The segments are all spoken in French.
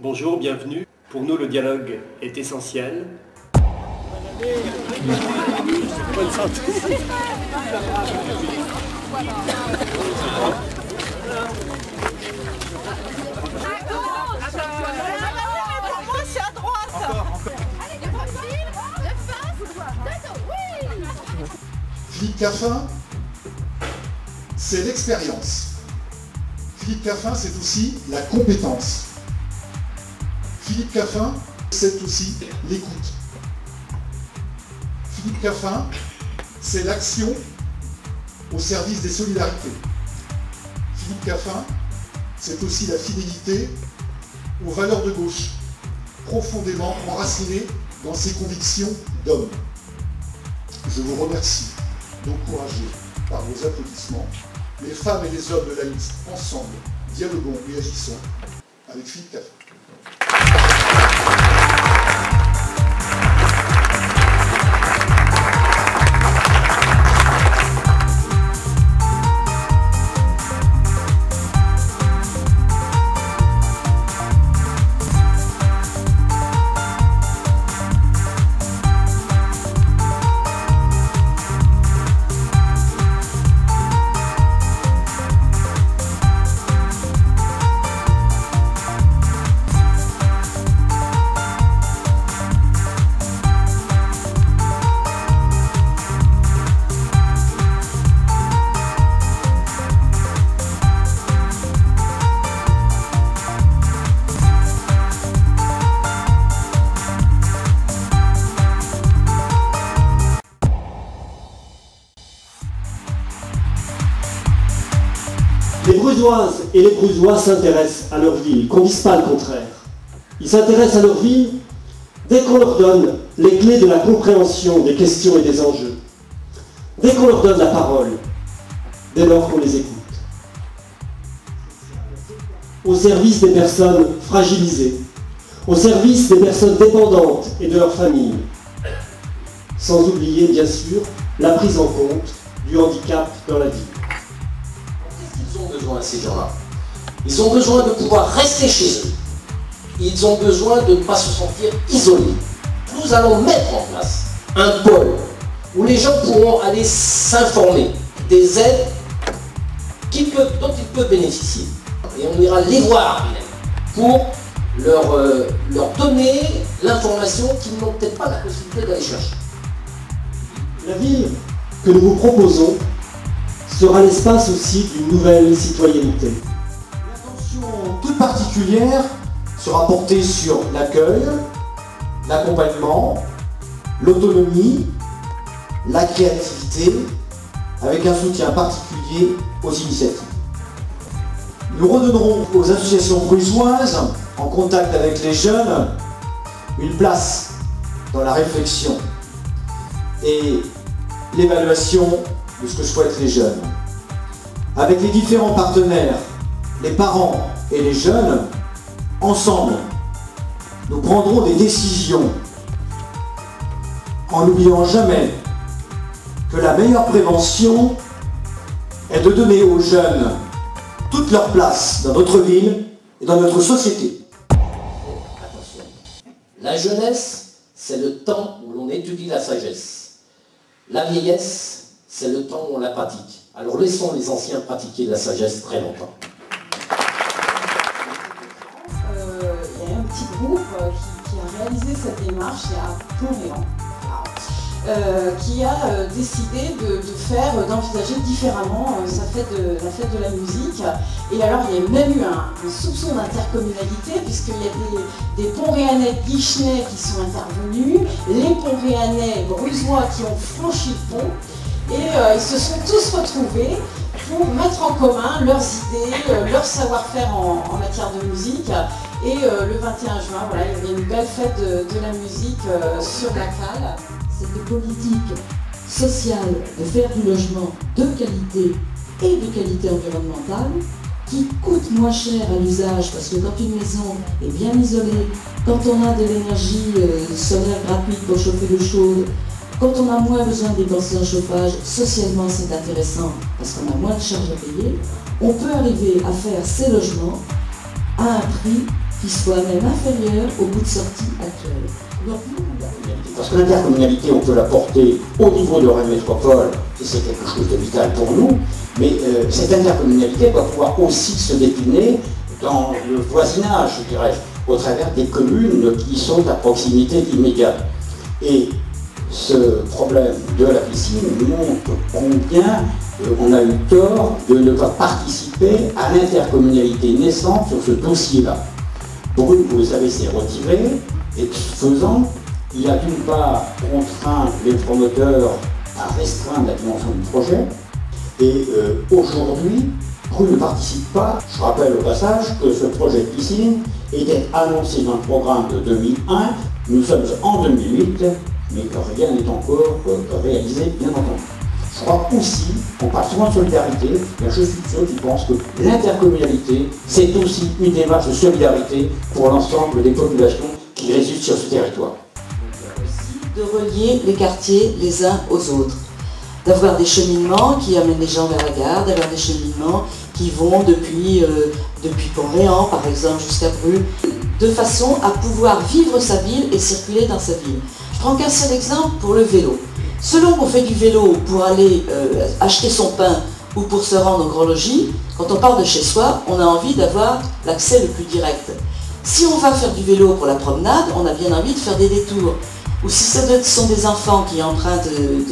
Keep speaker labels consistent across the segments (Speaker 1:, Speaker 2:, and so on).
Speaker 1: Bonjour, bienvenue. Pour nous, le dialogue est essentiel. Bonne santé.
Speaker 2: Philippe Caffin, c'est l'expérience. Philippe Caffin, c'est aussi la compétence. Philippe Caffin, c'est aussi l'écoute. Philippe Caffin, c'est l'action au service des solidarités. Philippe Caffin, c'est aussi la fidélité aux valeurs de gauche, profondément enracinées dans ses convictions d'homme. Je vous remercie d'encourager par vos applaudissements les femmes et les hommes de la liste ensemble, dialoguons et agissons avec Philippe Caffin.
Speaker 1: Les Brugeoises et les Brugeois s'intéressent à leur ville, qu'on ne dise pas le contraire. Ils s'intéressent à leur ville dès qu'on leur donne les clés de la compréhension des questions et des enjeux. Dès qu'on leur donne la parole, dès lors qu'on les écoute. Au service des personnes fragilisées, au service des personnes dépendantes et de leurs familles. Sans oublier, bien sûr, la prise en compte du handicap dans la vie.
Speaker 3: Ils ont besoin, ces gens-là. Ils ont besoin de pouvoir rester chez eux. Ils ont besoin de ne pas se sentir isolés. Nous allons mettre en place un pôle où les gens pourront aller s'informer des aides dont ils peuvent bénéficier. Et on ira les voir pour leur donner l'information qu'ils n'ont peut-être pas la possibilité d'aller chercher.
Speaker 1: La ville que nous vous proposons sera l'espace aussi d'une nouvelle citoyenneté.
Speaker 4: L'attention toute particulière sera portée sur l'accueil, l'accompagnement, l'autonomie, la créativité, avec un soutien particulier aux initiatives. Nous redonnerons aux associations brugeoises, en contact avec les jeunes, une place dans la réflexion et l'évaluation de ce que souhaitent les jeunes. Avec les différents partenaires, les parents et les jeunes, ensemble, nous prendrons des décisions en n'oubliant jamais que la meilleure prévention est de donner aux jeunes toute leur place dans notre ville et dans notre société.
Speaker 3: Attention, la jeunesse, c'est le temps où l'on étudie la sagesse. La vieillesse, c'est le temps où on la pratique. Alors laissons les anciens pratiquer la sagesse très longtemps.
Speaker 5: Il y a un petit groupe qui a réalisé cette démarche, il y a Pont-Réan, qui a décidé d'envisager différemment la fête de la musique. Et alors il y a même eu un soupçon d'intercommunalité, puisqu'il y a des Pont-Réanais de Guichenay qui sont intervenus, les Pont-Réanais brugeois qui ont franchi le pont, et ils se sont tous retrouvés pour mettre en commun leurs idées, leur savoir-faire en matière de musique. Et le 21 juin, voilà, il y avait une belle fête de la musique sur la cale.
Speaker 6: Cette politique sociale de faire du logement de qualité et de qualité environnementale qui coûte moins cher à l'usage, parce que quand une maison est bien isolée, quand on a de l'énergie solaire gratuite pour chauffer l'eau chaude, quand on a moins besoin de dépenser en chauffage, socialement c'est intéressant parce qu'on a moins de charges à payer, on peut arriver à faire ces logements à un prix qui soit même inférieur au bout de sortie actuel. Donc,
Speaker 7: parce que l'intercommunalité, on peut la porter au niveau de la métropole, et c'est quelque chose de vital pour nous, mais cette intercommunalité va pouvoir aussi se décliner dans le voisinage, je dirais, au travers des communes qui sont à proximité immédiate. Et ce problème de la piscine montre combien on a eu tort de ne pas participer à l'intercommunalité naissante sur ce dossier-là. Brune, vous le savez, s'est retiré, et ce faisant, il a d'une part contraint les promoteurs à restreindre la dimension du projet, et aujourd'hui, Brune ne participe pas. Je rappelle au passage que ce projet de piscine était annoncé dans le programme de 2001, nous sommes en 2008, mais que rien n'est encore réalisé, bien entendu. Je crois aussi, on parle souvent de solidarité, mais je suis ceux qui pensent que l'intercommunalité, c'est aussi une démarche de solidarité pour l'ensemble des populations qui résident sur ce territoire.
Speaker 6: de relier les quartiers les uns aux autres, d'avoir des cheminements qui amènent les gens vers la gare, d'avoir des cheminements qui vont depuis Pont-Réan, par exemple, jusqu'à Bru, de façon à pouvoir vivre sa ville et circuler dans sa ville. Je prends qu'un seul exemple pour le vélo. Selon qu'on fait du vélo pour aller acheter son pain ou pour se rendre au grand logis, quand on part de chez soi, on a envie d'avoir l'accès le plus direct. Si on va faire du vélo pour la promenade, on a bien envie de faire des détours. Ou si ce sont des enfants qui empruntent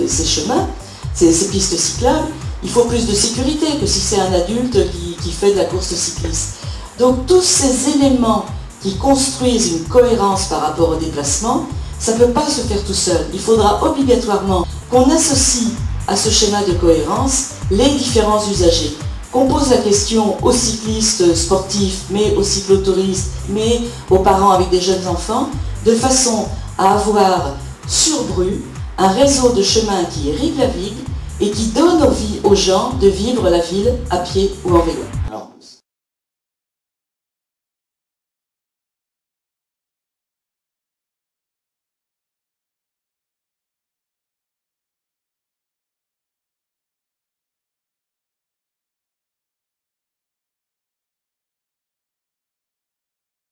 Speaker 6: ces chemins, ces pistes cyclables, il faut plus de sécurité que si c'est un adulte qui fait de la course cycliste. Donc tous ces éléments qui construisent une cohérence par rapport au déplacement, ça ne peut pas se faire tout seul. Il faudra obligatoirement qu'on associe à ce schéma de cohérence les différents usagers. Qu'on pose la question aux cyclistes sportifs, mais aux cyclotouristes, mais aux parents avec des jeunes enfants, de façon à avoir sur Bru un réseau de chemins qui irrigue la ville et qui donne envie aux gens de vivre la ville à pied ou en vélo.